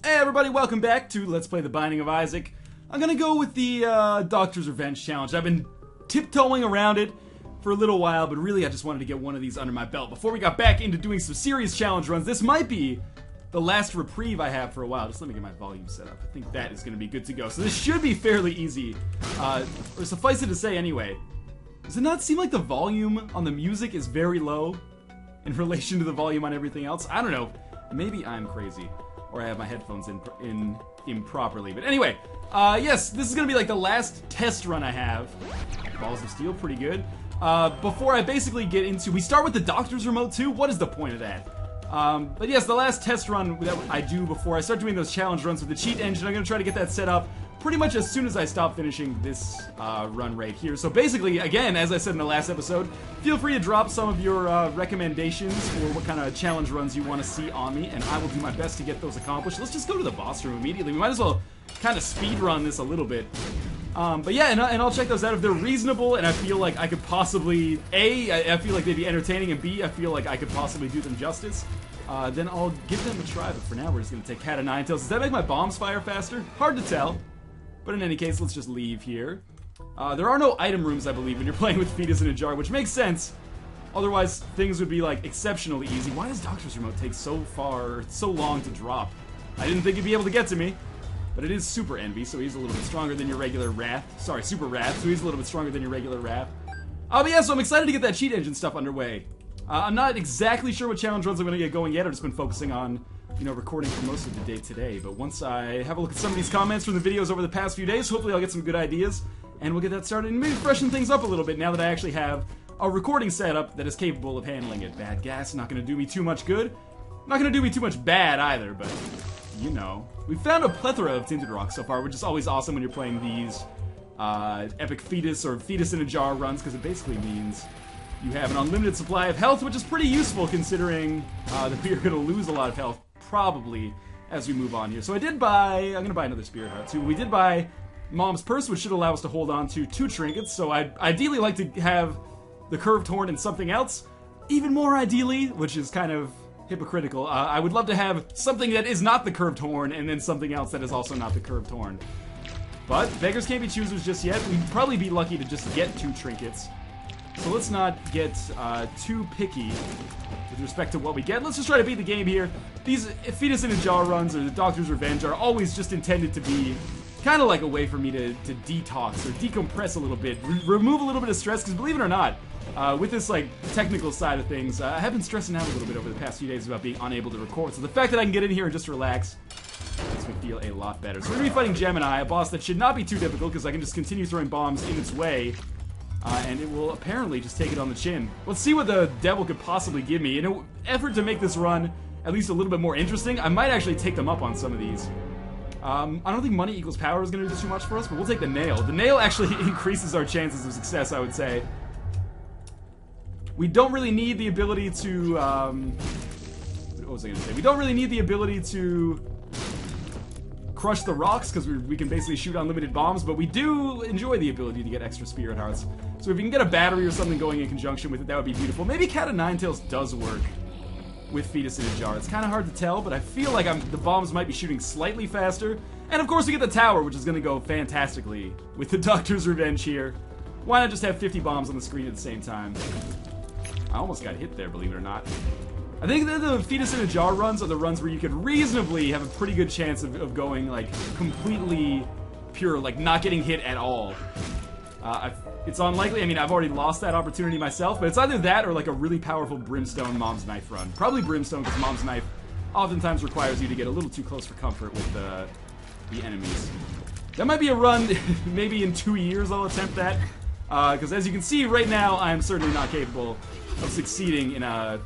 Hey everybody, welcome back to Let's Play The Binding of Isaac. I'm gonna go with the Doctor's Revenge Challenge. I've been tiptoeing around it for a little while, but really I just wanted to get one of these under my belt. Before we got back into doing some serious challenge runs, this might be the last reprieve I have for a while. Just let me get my volume set up. I think that is gonna be good to go. So this should be fairly easy. Or suffice it to say anyway, does it not seem like the volume on the music is very low in relation to the volume on everything else? I don't know. Maybe I'm crazy. Or I have my headphones in improperly. But anyway, yes, this is gonna be like the last test run I have. Balls of Steel, pretty good. Before I basically get into, we start with the Doctor's Remote too? What is the point of that? But yes, the last test run that I do before I start doing those challenge runs with the cheat engine, I'm gonna try to get that set up pretty much as soon as I stop finishing this run right here. So basically, again, as I said in the last episode, feel free to drop some of your recommendations for what kind of challenge runs you want to see on me, and I will do my best to get those accomplished. Let's just go to the boss room immediately. We might as well kind of speed run this a little bit. But yeah, and I'll check those out if they're reasonable, and I feel like I could possibly, I feel like they'd be entertaining, and B, I feel like I could possibly do them justice. Then I'll give them a try, but for now we're just going to take Cat of Nine Tails. Does that make my bombs fire faster? Hard to tell. But in any case, let's just leave here. There are no item rooms, I believe, when you're playing with Fetus in a Jar, which makes sense. Otherwise, things would be, like, exceptionally easy. Why does Doctor's Remote take so long to drop? I didn't think he'd be able to get to me. But it is Super Envy, so he's a little bit stronger than your regular Wrath. Sorry, Super Wrath, so he's a little bit stronger than your regular Wrath. But yeah, so I'm excited to get that cheat engine stuff underway. I'm not exactly sure what challenge runs I'm going to get going yet. I've just been focusing on, you know, recording for most of the day today. But once I have a look at some of these comments from the videos over the past few days, hopefully I'll get some good ideas, and we'll get that started and maybe freshen things up a little bit now that I actually have a recording setup that is capable of handling it. Bad gas, not going to do me too much good. Not going to do me too much bad either, but, you know. We've found a plethora of Tinted Rocks so far, which is always awesome when you're playing these epic Fetus or Fetus in a Jar runs, because it basically means you have an unlimited supply of health, which is pretty useful considering that we are going to lose a lot of health, probably, as we move on here. So I did buy, I'm going to buy another Spirit Heart too. We did buy Mom's Purse, which should allow us to hold on to 2 trinkets, so I'd ideally like to have the Curved Horn and something else. Even more ideally, which is kind of hypocritical, I would love to have something that is not the Curved Horn and then something else that is also not the Curved Horn. But beggars can't be choosers just yet. We'd probably be lucky to just get 2 trinkets. So let's not get too picky with respect to what we get. Let's just try to beat the game here. These Fetus in a Jar runs or the Doctor's Revenge are always just intended to be kind of like a way for me to detox or decompress a little bit, remove a little bit of stress, because believe it or not, with this like technical side of things, I have been stressing out a little bit over the past few days about being unable to record. So the fact that I can get in here and just relax makes me feel a lot better. So we're going to be fighting Gemini, a boss that should not be too difficult because I can just continue throwing bombs in its way. And it will apparently just take it on the chin. Let's see what the devil could possibly give me. In an effort to make this run at least a little bit more interesting, I might actually take them up on some of these. I don't think money equals power is going to do too much for us, but we'll take the nail. The nail actually increases our chances of success, I would say. We don't really need the ability to, what was I going to say? We don't really need the ability to crush the rocks, because we can basically shoot unlimited bombs, but we do enjoy the ability to get extra Spirit Hearts. So if we can get a battery or something going in conjunction with it, that would be beautiful. Maybe Cat of Nine Tails does work with Fetus in a Jar. It's kind of hard to tell, but I feel like the bombs might be shooting slightly faster. And of course we get the tower, which is going to go fantastically with the Doctor's Revenge here. Why not just have 50 bombs on the screen at the same time? I almost got hit there, believe it or not. I think that the Fetus in a Jar runs are the runs where you could reasonably have a pretty good chance of going, like, completely pure, like, not getting hit at all. It's unlikely. I mean, I've already lost that opportunity myself, but it's either that or, like, a really powerful Brimstone Mom's Knife run. Probably Brimstone, because Mom's Knife oftentimes requires you to get a little too close for comfort with the enemies. That might be a run, maybe in 2 years I'll attempt that, because as you can see right now, I'm certainly not capable of succeeding in a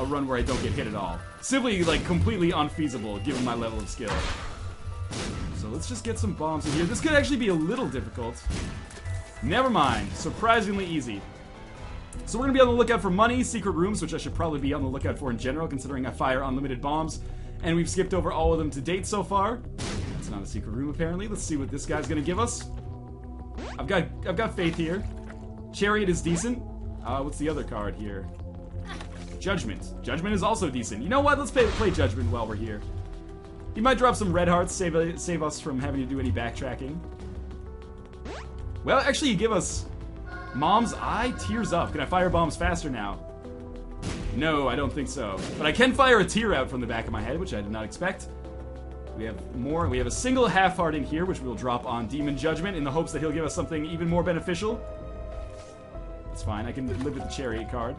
run where I don't get hit at all. Simply, like, completely unfeasible given my level of skill. So let's just get some bombs in here. This could actually be a little difficult. Never mind. Surprisingly easy. So we're going to be on the lookout for money, secret rooms, which I should probably be on the lookout for in general, considering I fire unlimited bombs. And we've skipped over all of them to date so far. It's not a secret room, apparently. Let's see what this guy's going to give us. I've got faith here. Chariot is decent. What's the other card here? Judgment. Judgment is also decent. You know what? Let's play Judgment while we're here. He might drop some red hearts, save us from having to do any backtracking. Well, actually, you give us Mom's Eye, Tears Up. Can I fire bombs faster now? No, I don't think so. But I can fire a tear out from the back of my head, which I did not expect. We have more. We have a single half heart in here, which we'll drop on Demon Judgment in the hopes that he'll give us something even more beneficial. That's fine. I can live with the Chariot card.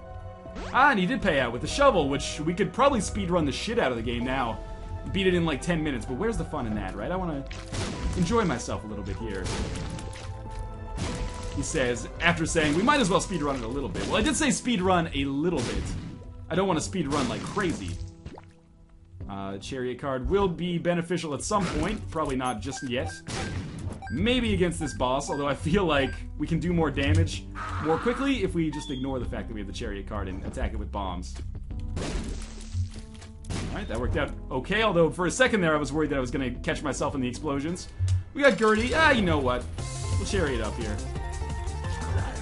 Ah, and he did pay out with the Shovel, which we could probably speedrun the shit out of the game now. Beat it in like 10 minutes, but where's the fun in that, right? I want to enjoy myself a little bit here. He says, after saying, we might as well speedrun it a little bit. Well, I did say speedrun a little bit. I don't want to speedrun like crazy. Chariot card will be beneficial at some point. Probably not just yet. Maybe against this boss, although I feel like we can do more damage more quickly if we just ignore the fact that we have the Chariot card and attack it with bombs. Alright, that worked out okay, although for a second there I was worried that I was going to catch myself in the explosions. We got Gertie. Ah, you know what? We'll Chariot up here.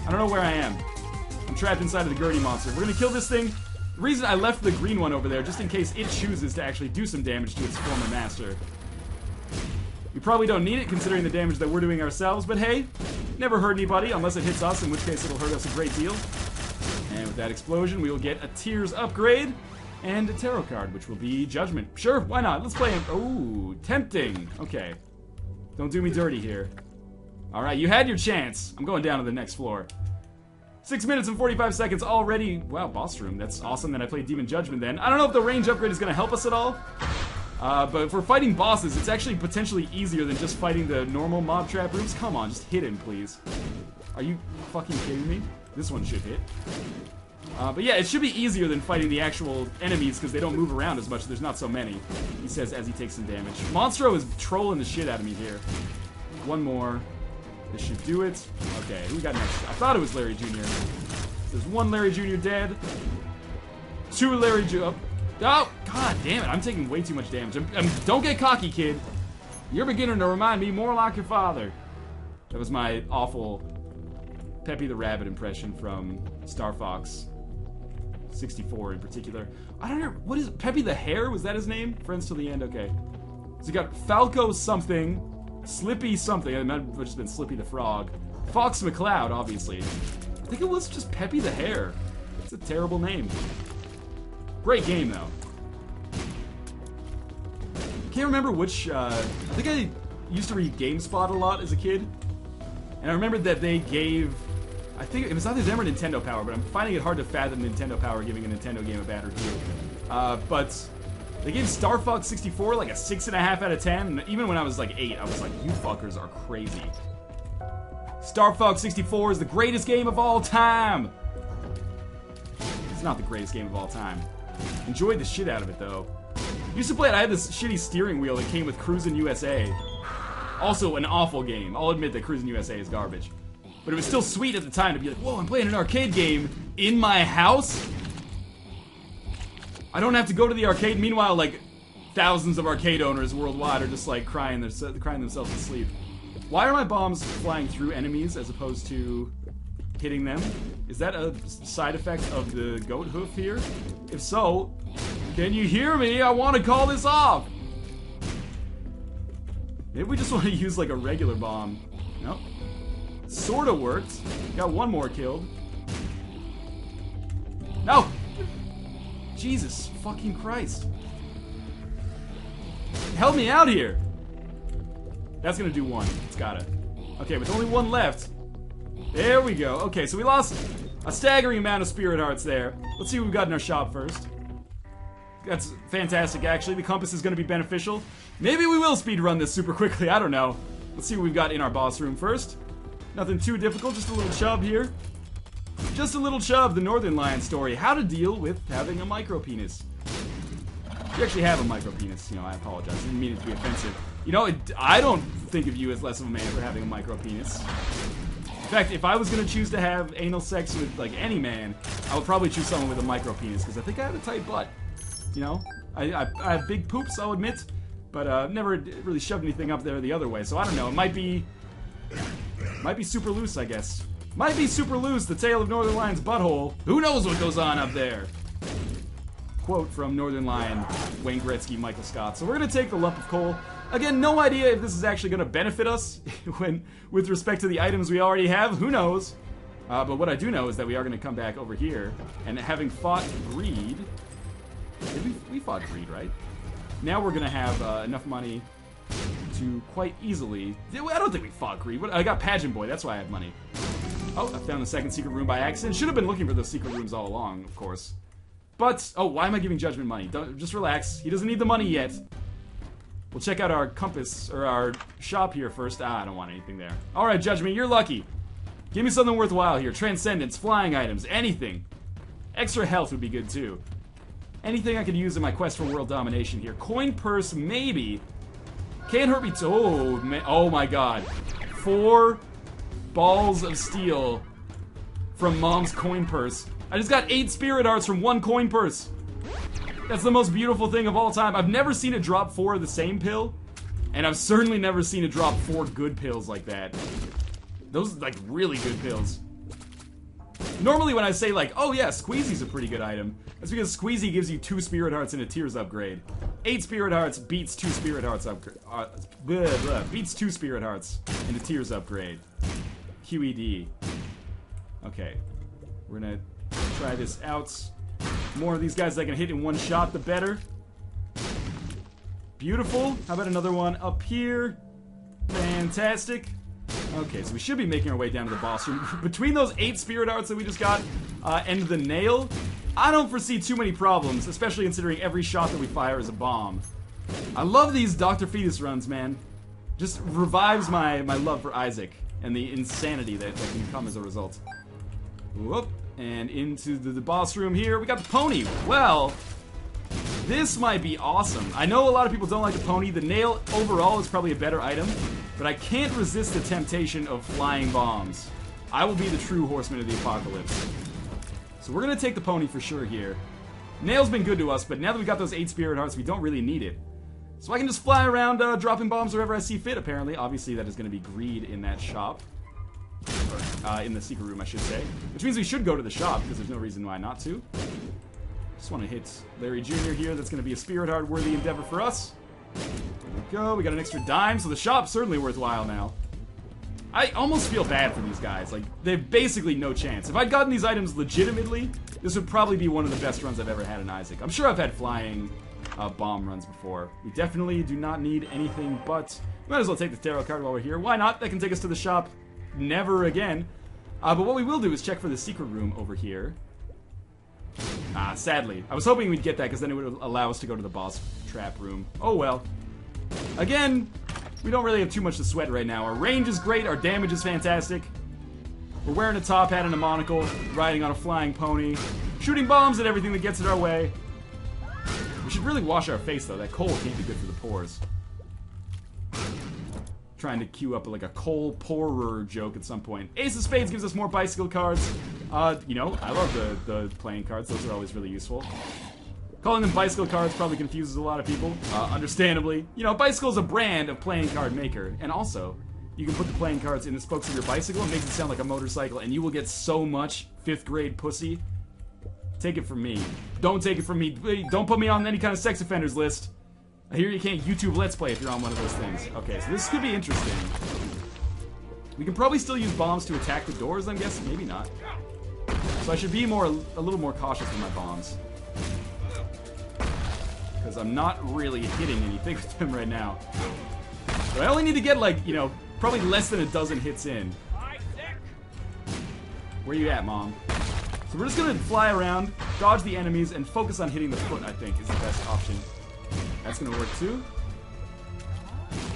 I don't know where I am. I'm trapped inside of the Gertie monster. We're going to kill this thing. The reason I left the green one over there, just in case it chooses to actually do some damage to its former master. We probably don't need it, considering the damage that we're doing ourselves, but hey, never hurt anybody, unless it hits us, in which case it'll hurt us a great deal. And with that explosion, we will get a Tears upgrade, and a tarot card, which will be Judgment. Sure, why not? Let's play him. Ooh, tempting. Okay. Don't do me dirty here. Alright, you had your chance. I'm going down to the next floor. 6 minutes and 45 seconds already. Wow, boss room. That's awesome that I played Demon Judgment then. I don't know if the range upgrade is going to help us at all. But if we're fighting bosses, it's actually potentially easier than just fighting the normal mob trap rooms. Come on, just hit him, please. Are you fucking kidding me? This one should hit. But yeah, it should be easier than fighting the actual enemies because they don't move around as much. There's not so many, he says as he takes some damage. Monstro is trolling the shit out of me here. One more. This should do it. Okay, who we got next? I thought it was Larry Jr. There's one Larry Jr. dead. Two Larry Jr. Oh, god damn it. I'm taking way too much damage. Don't get cocky, kid. You're beginning to remind me more like your father. That was my awful Peppy the Rabbit impression from Star Fox 64 in particular. I don't know. What is Peppy the Hare? Was that his name? Friends till the end? Okay. So you got Falco something. Slippy something. It might have just been Slippy the Frog. Fox McCloud, obviously. I think it was just Peppy the Hare. It's a terrible name. Great game, though. Can't remember which, I think I used to read GameSpot a lot as a kid. And I remember that they gave, I think it was either them or Nintendo Power, but I'm finding it hard to fathom Nintendo Power giving a Nintendo game a bad review. But they gave Star Fox 64 like a 6.5 out of 10, and even when I was like 8, I was like, you fuckers are crazy. Star Fox 64 is the greatest game of all time! It's not the greatest game of all time. Enjoyed the shit out of it, though. Used to play it, I had this shitty steering wheel that came with Cruisin' USA. Also an awful game. I'll admit that Cruisin' USA is garbage. But it was still sweet at the time to be like, whoa, I'm playing an arcade game in my house? I don't have to go to the arcade. Meanwhile, like, thousands of arcade owners worldwide are just, like, crying themselves to sleep. Why are my bombs flying through enemies as opposed to hitting them? Is that a side effect of the goat hoof here? If so, can you hear me? I want to call this off! Maybe we just want to use, like, a regular bomb. Nope. Sorta worked. Got one more killed. No! Jesus fucking Christ. Help me out here! That's gonna do one. It's gotta. Okay, with only one left. There we go. Okay, so we lost a staggering amount of spirit hearts there. Let's see what we've got in our shop first. That's fantastic, actually. The compass is gonna be beneficial. Maybe we will speedrun this super quickly. I don't know. Let's see what we've got in our boss room first. Nothing too difficult, just a little chub here. Just a little chub, the Northernlion story. How to deal with having a micro-penis. You actually have a micro-penis, you know, I apologize. I didn't mean it to be offensive. You know, I don't think of you as less of a man for having a micro-penis. In fact, if I was going to choose to have anal sex with, like, any man, I would probably choose someone with a micro-penis, because I think I have a tight butt. You know? I have big poops, I'll admit, but I've never really shoved anything up there the other way, so I don't know. It might be super loose, I guess. Might be super loose, the tale of Northernlion's butthole. Who knows what goes on up there? quote from Northernlion, Wayne Gretzky, Michael Scott. So we're going to take the lump of coal. Again, no idea if this is actually going to benefit us with respect to the items we already have. Who knows? But what I do know is that we are going to come back over here, and having fought greed... we fought greed, right? Now we're going to have enough money to quite easily... I don't think we fought greed. I got Pageant Boy, that's why I have money. Oh, I found the second secret room by accident. Should have been looking for those secret rooms all along, of course. But, oh, why am I giving Judgment money? Just relax. He doesn't need the money yet. We'll check out our compass, or our shop here first. I don't want anything there. Alright, Judgment, you're lucky. Give me something worthwhile here. Transcendence, flying items, anything. Extra health would be good, too. Anything I could use in my quest for world domination here. Coin purse, maybe. Can't hurt me oh my god. 4 balls of steel from Mom's coin purse. I just got 8 spirit hearts from 1 coin purse. That's the most beautiful thing of all time. I've never seen it drop 4 of the same pill, and I've certainly never seen it drop 4 good pills like that. Those, like, really good pills. Normally when I say, like, oh yeah, Squeezy's a pretty good item, that's because Squeezy gives you 2 spirit hearts and a tears upgrade. 8 spirit hearts beats 2 spirit hearts upgrade. Beats 2 spirit hearts and a tears upgrade. QED. Okay. We're gonna try this out. More of these guys I can hit in one shot, the better. Beautiful. How about another one up here? Fantastic. Okay, so we should be making our way down to the boss room. Between those 8 spirit hearts that we just got and the nail, I don't foresee too many problems, especially considering every shot that we fire is a bomb. I love these Dr. Fetus runs, man. Just revives my love for Isaac and the insanity that can come as a result. Whoop. And into the boss room here. We got the pony. Well, this might be awesome. I know a lot of people don't like the pony. The nail overall is probably a better item, but I can't resist the temptation of flying bombs. I will be the true horseman of the apocalypse. So we're going to take the pony for sure here. Nail's been good to us, but now that we got those 8 spirit hearts, we don't really need it. So I can just fly around dropping bombs wherever I see fit, apparently. Obviously, that is going to be greed in that shop. In the secret room, I should say. Which means we should go to the shop, because there's no reason why not to. Just want to hit Larry Jr. here. That's going to be a spirit heart worthy endeavor for us. There we go. We got an extra dime, so the shop's certainly worthwhile now. I almost feel bad for these guys. Like, they have basically no chance. If I'd gotten these items legitimately, this would probably be one of the best runs I've ever had in Isaac. I'm sure I've had flying bomb runs before. We definitely do not need anything but... We might as well take the tarot card while we're here. Why not? That can take us to the shop. Never again. But what we will do is check for the secret room over here. Sadly. I was hoping we'd get that, because then it would allow us to go to the boss trap room. Oh well. Again, we don't really have too much to sweat right now. Our range is great, our damage is fantastic. We're wearing a top hat and a monocle, riding on a flying pony, shooting bombs at everything that gets in our way. We should really wash our face, though. That coal can't be good for the pores. Trying to queue up like a coal pourer joke at some point. Ace of Spades gives us more bicycle cards. You know, I love the playing cards. Those are always really useful. Calling them bicycle cards probably confuses a lot of people, understandably. You know, bicycle's a brand of playing card maker. And also, you can put the playing cards in the spokes of your bicycle. It makes it sound like a motorcycle, and you will get so much 5th grade pussy. Take it from me. Don't take it from me. Don't put me on any kind of sex offenders list. I hear you can't YouTube Let's Play if you're on one of those things. Okay, so this could be interesting. We can probably still use bombs to attack the doors, I'm guessing. Maybe not. So I should be a little more cautious with my bombs. Because I'm not really hitting anything with them right now. But I only need to get, like, you know, probably less than a dozen hits in. Where you at, Mom? So we're just going to fly around, dodge the enemies, and focus on hitting the foot, I think, is the best option. That's gonna work too.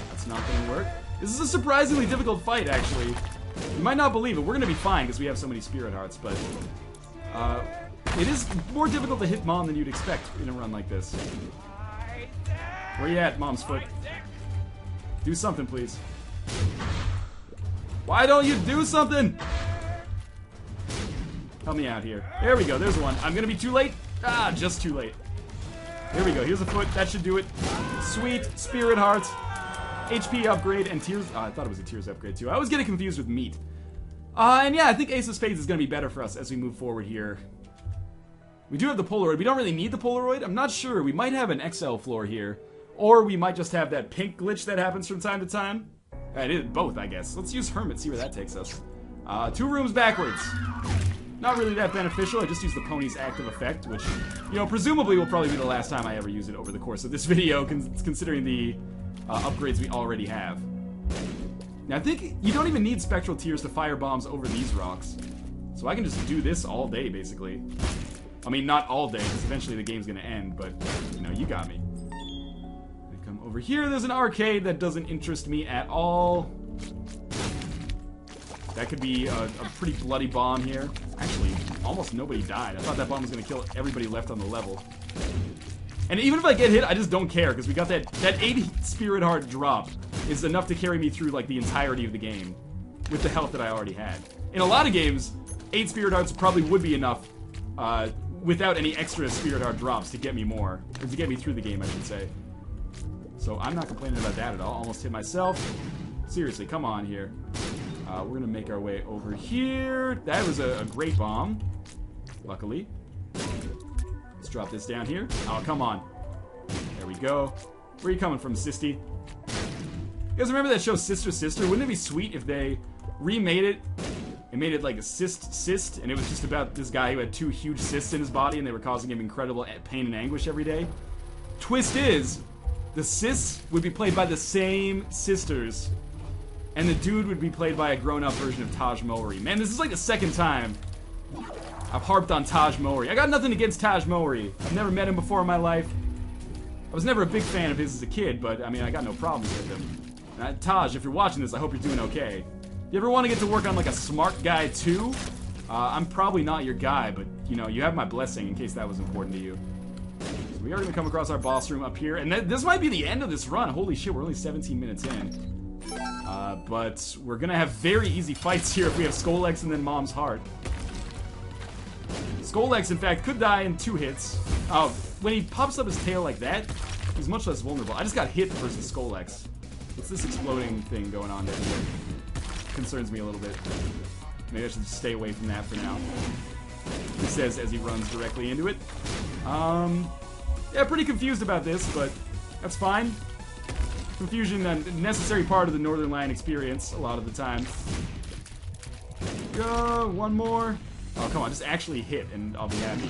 That's not gonna work. This is a surprisingly difficult fight, actually. You might not believe it. We're gonna be fine because we have so many spirit hearts, but it is more difficult to hit Mom than you'd expect in a run like this. Where you at, Mom's foot? Do something, please. Why don't you do something? Help me out here. There we go. There's one. I'm gonna be too late. Ah, just too late. Here we go. Here's a foot. That should do it. Sweet. Spirit hearts. HP upgrade and tears. I thought it was a tears upgrade too. I was getting confused with meat. And yeah, I think Ace of Spades is going to be better for us as we move forward here. We do have the Polaroid. We don't really need the Polaroid. I'm not sure. We might have an XL floor here. Or we might just have that pink glitch that happens from time to time. It is both, I guess. Let's use Hermit, see where that takes us. 2 rooms backwards. Not really that beneficial. I just used the pony's active effect, which, you know, presumably will probably be the last time I ever use it over the course of this video, considering the upgrades we already have. Now, I think you don't even need spectral tears to fire bombs over these rocks. So I can just do this all day, basically. I mean, not all day, because eventually the game's gonna end, but, you know, you got me. I come over here, there's an arcade that doesn't interest me at all. That could be a pretty bloody bomb here. Actually, almost nobody died. I thought that bomb was gonna kill everybody left on the level. And even if I get hit, I just don't care, because we got that 80 Spirit Heart drop is enough to carry me through, like, the entirety of the game with the health that I already had. In a lot of games, 8 Spirit Hearts probably would be enough without any extra Spirit Heart drops to get me more. Or to get me through the game, I should say. So I'm not complaining about that at all. Almost hit myself. Seriously, come on here. We're gonna make our way over here. That was a great bomb, luckily. Let's drop this down here. Oh, come on. There we go. Where are you coming from, Sisty? You guys remember that show Sister Sister? Wouldn't it be sweet if they remade it and made it like a cyst, and it was just about this guy who had 2 huge cysts in his body and they were causing him incredible pain and anguish every day? Twist is, the cysts would be played by the same sisters, and the dude would be played by a grown-up version of Taj Mowry. Man, this is like the 2nd time I've harped on Taj Mowry. I got nothing against Taj Mowry. I've never met him before in my life. I was never a big fan of his as a kid, but I mean, I got no problems with him. Taj, if you're watching this, I hope you're doing okay. You ever want to get to work on like a smart guy too? I'm probably not your guy, but you know, you have my blessing in case that was important to you. So we are going to come across our boss room up here, and this might be the end of this run. Holy shit, we're only 17 minutes in. But we're going to have very easy fights here if we have Skolex and then Mom's Heart. Skolex, in fact, could die in 2 hits. When he pops up his tail like that, he's much less vulnerable. I just got hit versus Skolex. What's this exploding thing going on down here? Concerns me a little bit. Maybe I should just stay away from that for now. He says as he runs directly into it. Yeah, pretty confused about this, but that's fine. Confusion, a necessary part of the Northernlion experience a lot of the time. Go, one more. Oh, come on, just actually hit and I'll be happy.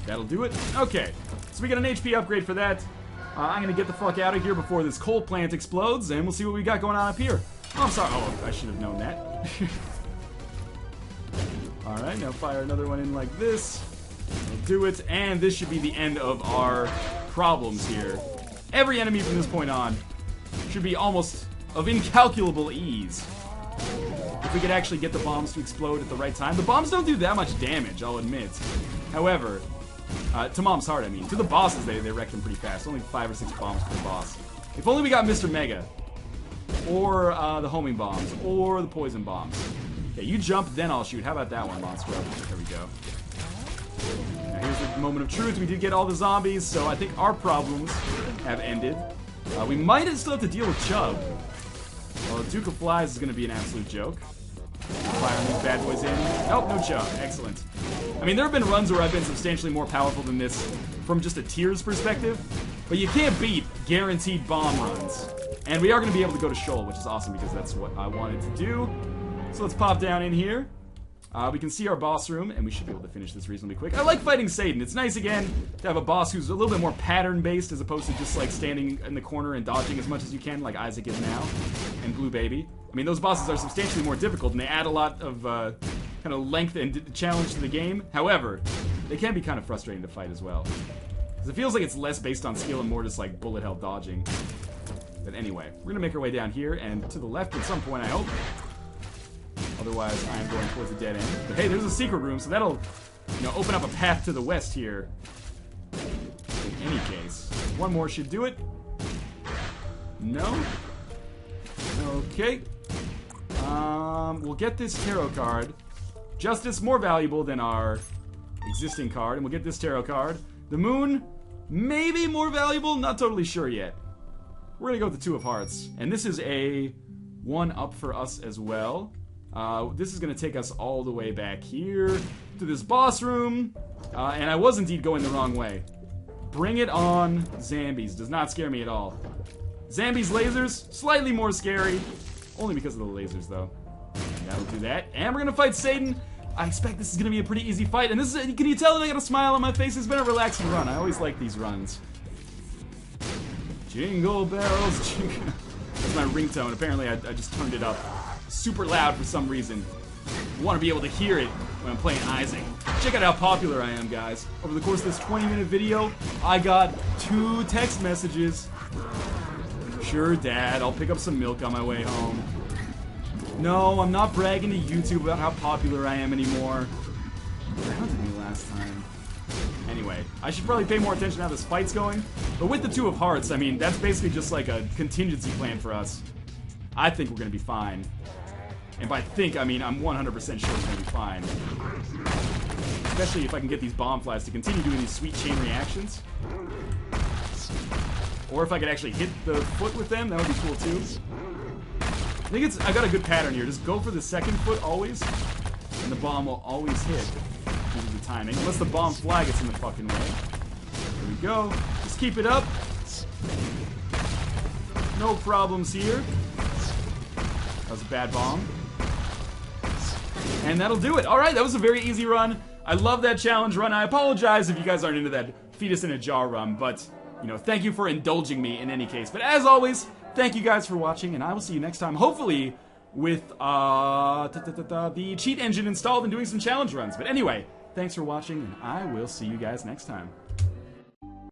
That'll do it. Okay, so we got an HP upgrade for that. I'm gonna get the fuck out of here before this coal plant explodes, and we'll see what we got going on up here. Oh, I'm sorry. Oh, I should have known that. Alright, now fire another one in like this. That'll do it, and this should be the end of our problems here. Every enemy from this point on should be almost of incalculable ease. If we could actually get the bombs to explode at the right time. The bombs don't do that much damage, I'll admit. However, to Mom's Heart, I mean. To the bosses, they wreck them pretty fast. Only 5 or 6 bombs per boss. If only we got Mr. Mega. Or the homing bombs. Or the poison bombs. Okay, you jump, then I'll shoot. How about that one, Monstro? There we go. Now here's the moment of truth. We did get all the zombies, so I think our problems have ended. We might still have to deal with Chub. Well, Duke of Flies is going to be an absolute joke. Firing these bad boys in. Nope, no Chub. Excellent. I mean, there have been runs where I've been substantially more powerful than this from just a tiers perspective, but you can't beat guaranteed bomb runs. And we are going to be able to go to Shoal, which is awesome because that's what I wanted to do. So let's pop down in here. We can see our boss room, and we should be able to finish this reasonably quick. I like fighting Satan. It's nice, again, to have a boss who's a little bit more pattern-based as opposed to just, like, standing in the corner and dodging as much as you can, like Isaac is now, and Blue Baby. I mean, those bosses are substantially more difficult, and they add a lot of kind of length and challenge to the game. However, they can be kind of frustrating to fight as well. Because it feels like it's less based on skill and more just, like, bullet hell dodging. But anyway, we're going to make our way down here, and to the left at some point, I hope. Otherwise, I am going towards a dead end. But hey, there's a secret room, so that'll, you know, open up a path to the west here. In any case. One more should do it. No? Okay. We'll get this tarot card. Justice, more valuable than our existing card. And we'll get this tarot card. The moon, maybe more valuable. Not totally sure yet. We're gonna go with the Two of Hearts. And this is a 1-up for us as well. This is going to take us all the way back here to this boss room. And I was indeed going the wrong way. Bring it on, zombies. Does not scare me at all. Zombies, lasers, slightly more scary. Only because of the lasers, though. And that'll do that. And we're going to fight Satan. I expect this is going to be a pretty easy fight. And this is, can you tell that I got a smile on my face? It's been a relaxing run. I always like these runs. Jingle bells, jingle. That's my ringtone. Apparently, I just turned it up super loud for some reason. I want to be able to hear it when I'm playing Isaac. Check out how popular I am, guys. Over the course of this 20-minute video, I got 2 text messages. Sure, Dad, I'll pick up some milk on my way home. No, I'm not bragging to YouTube about how popular I am anymore. What happened to me last time? Anyway, I should probably pay more attention to how this fight's going. But with the 2 of Hearts, I mean, that's basically just like a contingency plan for us. I think we're going to be fine. And by think, I mean I'm 100% sure it's going to be fine. Especially if I can get these bomb flies to continue doing these sweet chain reactions. Or if I could actually hit the foot with them, that would be cool too. I think I got a good pattern here. Just go for the second foot always, and the bomb will always hit due to the timing. Unless the bomb fly gets in the fucking way. There we go. Just keep it up. No problems here. That was a bad bomb. And that'll do it. Alright, that was a very easy run. I love that challenge run. I apologize if you guys aren't into that fetus in a jar run, but, you know, thank you for indulging me in any case. But as always, thank you guys for watching, and I will see you next time, hopefully with the cheat engine installed and doing some challenge runs. But anyway, thanks for watching, and I will see you guys next time.